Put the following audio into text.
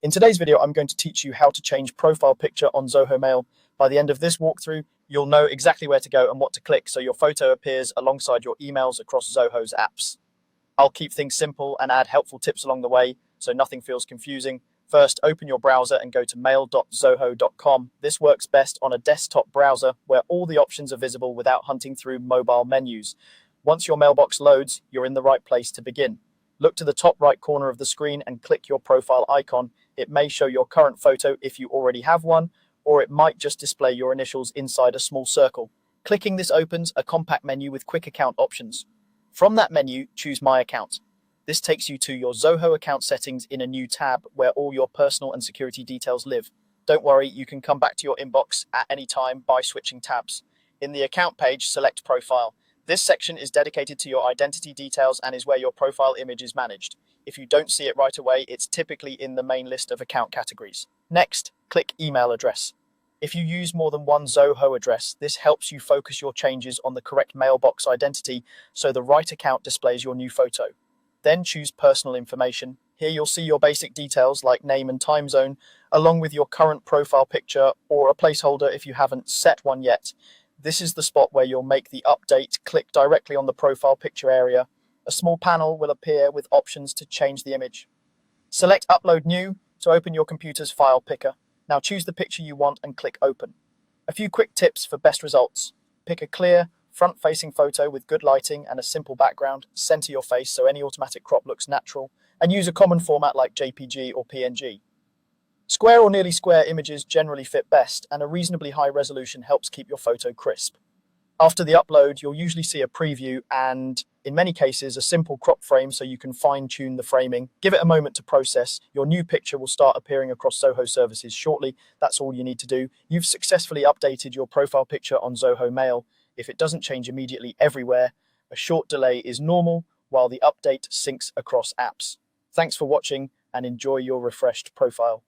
In today's video, I'm going to teach you how to change profile picture on Zoho Mail. By the end of this walkthrough, you'll know exactly where to go and what to click so your photo appears alongside your emails across Zoho's apps. I'll keep things simple and add helpful tips along the way so nothing feels confusing. First, open your browser and go to mail.zoho.com. This works best on a desktop browser where all the options are visible without hunting through mobile menus. Once your mailbox loads, you're in the right place to begin. Look to the top right corner of the screen and click your profile icon. It may show your current photo if you already have one, or it might just display your initials inside a small circle. Clicking this opens a compact menu with quick account options. From that menu, choose My Account. This takes you to your Zoho account settings in a new tab where all your personal and security details live. Don't worry, you can come back to your inbox at any time by switching tabs. In the account page, select Profile. This section is dedicated to your identity details and is where your profile image is managed. If you don't see it right away, it's typically in the main list of account categories. Next, click Email Address. If you use more than one Zoho address, this helps you focus your changes on the correct mailbox identity so the right account displays your new photo. Then choose Personal Information. Here you'll see your basic details like name and time zone, along with your current profile picture or a placeholder if you haven't set one yet. This is the spot where you'll make the update. Click directly on the profile picture area. A small panel will appear with options to change the image. Select Upload New to open your computer's file picker. Now choose the picture you want and click Open. A few quick tips for best results. Pick a clear, front-facing photo with good lighting and a simple background. Center your face so any automatic crop looks natural. And use a common format like JPG or PNG. Square or nearly square images generally fit best, and a reasonably high resolution helps keep your photo crisp. After the upload, you'll usually see a preview and, in many cases, a simple crop frame so you can fine-tune the framing. Give it a moment to process. Your new picture will start appearing across Zoho services shortly. That's all you need to do. You've successfully updated your profile picture on Zoho Mail. If it doesn't change immediately everywhere, a short delay is normal while the update syncs across apps. Thanks for watching and enjoy your refreshed profile.